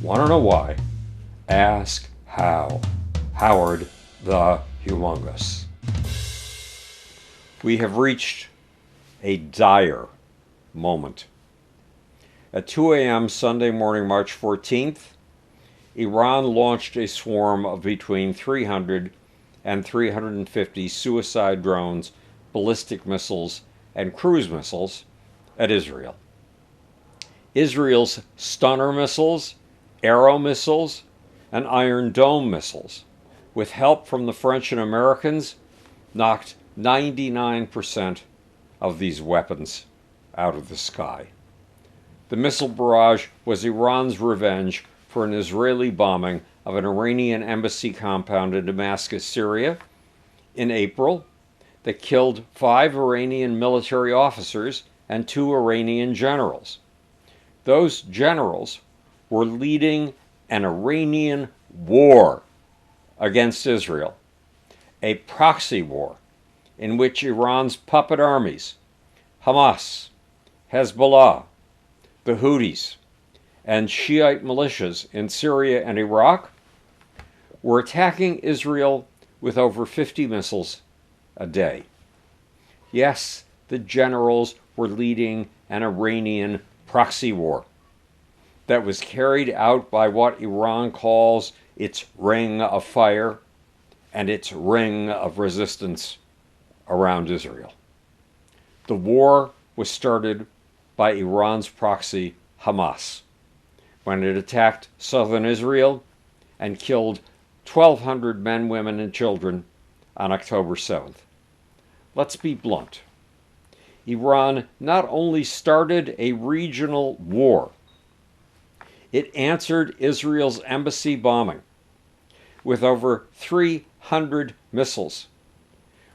Want to know why? Ask how. Howard the Humongous. We have reached a dire moment. At 2 a.m. Sunday morning, March 14th, Iran launched a swarm of between 300 and 350 suicide drones, ballistic missiles, and cruise missiles at Israel. Israel's Stunner missiles, Arrow missiles, and Iron Dome missiles, with help from the French and Americans, knocked 99% of these weapons out of the sky. The missile barrage was Iran's revenge for an Israeli bombing of an Iranian embassy compound in Damascus, Syria, in April that killed 5 Iranian military officers and 2 Iranian generals. Those generals were leading an Iranian war against Israel, a proxy war in which Iran's puppet armies, Hamas, Hezbollah, the Houthis, and Shiite militias in Syria and Iraq, were attacking Israel with over 50 missiles a day. Yes, the generals were leading an Iranian proxy war that was carried out by what Iran calls its ring of fire and its ring of resistance around Israel. The war was started by Iran's proxy, Hamas, when it attacked southern Israel and killed 1,200 men, women, and children on October 7th. Let's be blunt. Iran not only started a regional war, it answered Israel's embassy bombing with over 300 missiles,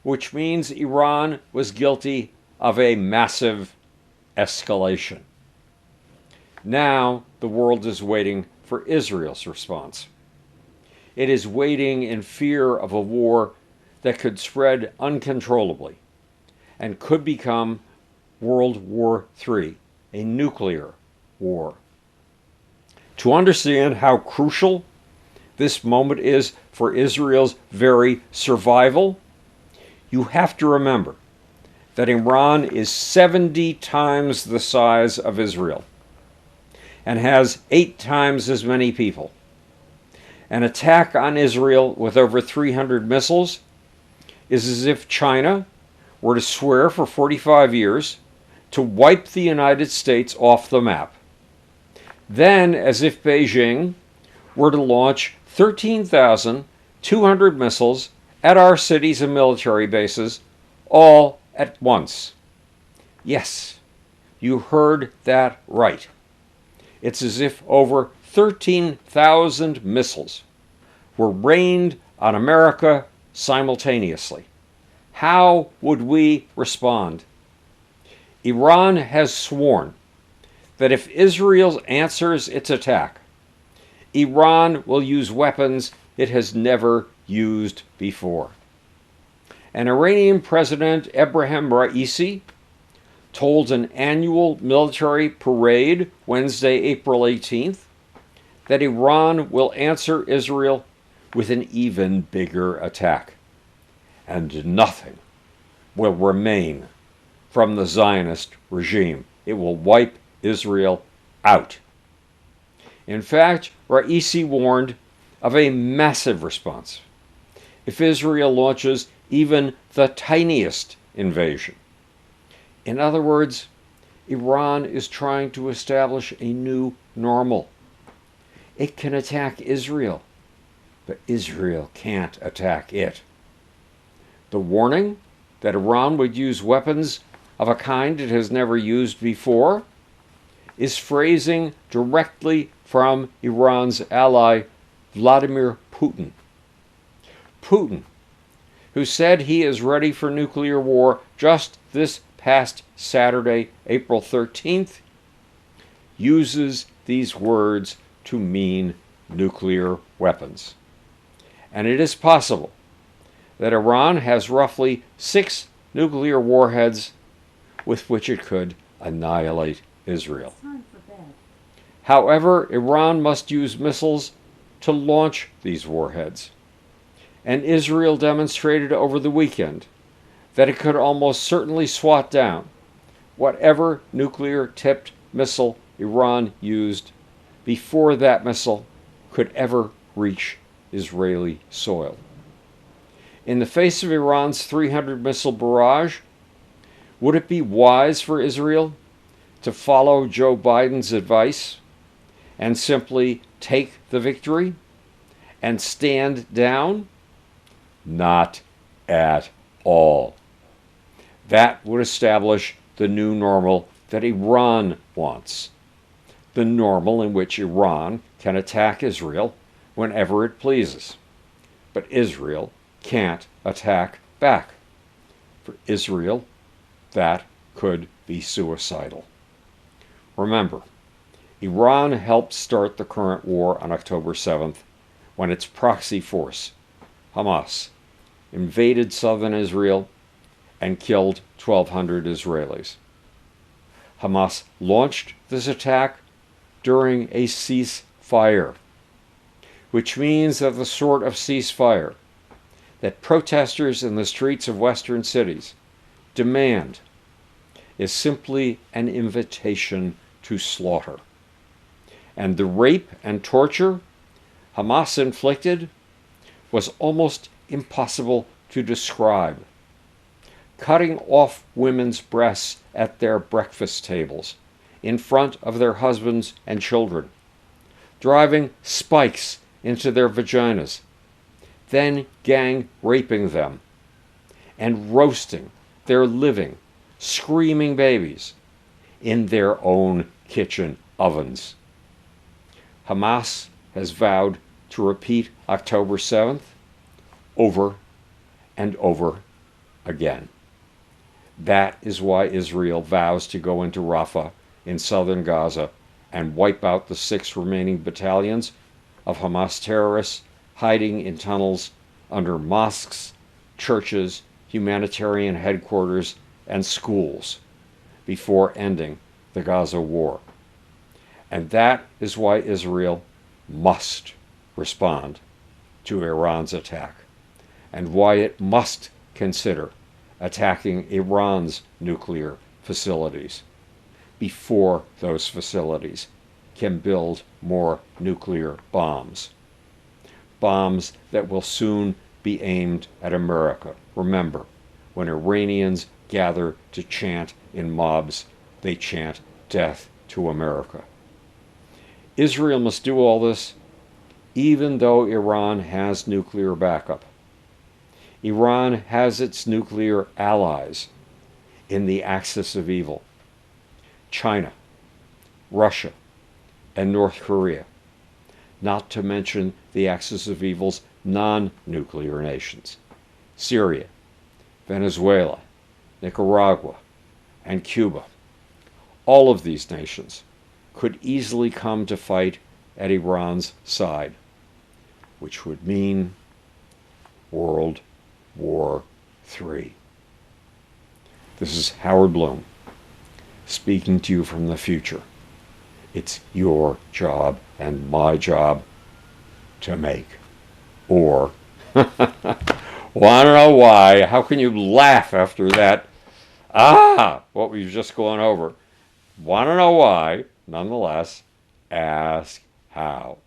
which means Iran was guilty of a massive escalation. Now the world is waiting for Israel's response. It is waiting in fear of a war that could spread uncontrollably and could become World War III, a nuclear war. To understand how crucial this moment is for Israel's very survival, you have to remember that Iran is 70 times the size of Israel and has 8 times as many people. An attack on Israel with over 300 missiles is as if China were to swear for 45 years to wipe the United States off the map. Then, as if Beijing were to launch 13,200 missiles at our cities and military bases, all at once. Yes, you heard that right. It's as if over 13,000 missiles were rained on America simultaneously. How would we respond? Iran has sworn that if Israel answers its attack, Iran will use weapons it has never used before. And Iranian President Ebrahim Raisi told an annual military parade Wednesday, April 18th, that Iran will answer Israel with an even bigger attack. And nothing will remain from the Zionist regime. It will wipe Israel out. In fact, Raisi warned of a massive response if Israel launches even the tiniest invasion. In other words, Iran is trying to establish a new normal. It can attack Israel, but Israel can't attack it. The warning that Iran would use weapons of a kind it has never used before is phrasing directly from Iran's ally, Vladimir Putin. Putin, who said he is ready for nuclear war just this past Saturday, April 13th, uses these words to mean nuclear weapons. And it is possible that Iran has roughly 6 nuclear warheads with which it could annihilate Israel. However, Iran must use missiles to launch these warheads. And Israel demonstrated over the weekend that it could almost certainly swat down whatever nuclear-tipped missile Iran used before that missile could ever reach Israeli soil. In the face of Iran's 300-missile barrage, would it be wise for Israel to follow Joe Biden's advice and simply take the victory and stand down? Not at all. That would establish the new normal that Iran wants, the normal in which Iran can attack Israel whenever it pleases. But Israel can't attack back. For Israel, that could be suicidal. Remember, Iran helped start the current war on October 7th when its proxy force, Hamas, invaded southern Israel and killed 1,200 Israelis. Hamas launched this attack during a ceasefire, which means that the sort of ceasefire that protesters in the streets of Western cities demand is simply an invitation to slaughter. And the rape and torture Hamas inflicted was almost impossible to describe. Cutting off women's breasts at their breakfast tables in front of their husbands and children, driving spikes into their vaginas, then gang raping them, and roasting their living, screaming babies in their own kitchen ovens. Hamas has vowed to repeat October 7th over and over again. That is why Israel vows to go into Rafah in southern Gaza and wipe out the 6 remaining battalions of Hamas terrorists hiding in tunnels under mosques, churches, humanitarian headquarters, and schools before ending the Gaza war. And that is why Israel must respond to Iran's attack, and why it must consider attacking Iran's nuclear facilities before those facilities can build more nuclear bombs. Bombs that will soon be aimed at America. Remember, when Iranians gather to chant in mobs, they chant death to America. Israel must do all this even though Iran has nuclear backup. Iran has its nuclear allies in the axis of evil: China, Russia, and North Korea, not to mention the axis of evil's non-nuclear nations: Syria, Venezuela, Nicaragua, and Cuba. All of these nations could easily come to fight at Iran's side, which would mean World War III. This is Howard Bloom, speaking to you from the future. It's your job and my job to make. Or, well, I don't know why. How can you laugh after that? What we've just gone over. Want to know why? Nonetheless, ask how.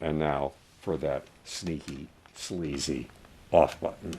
And now for that sneaky, sleazy off button.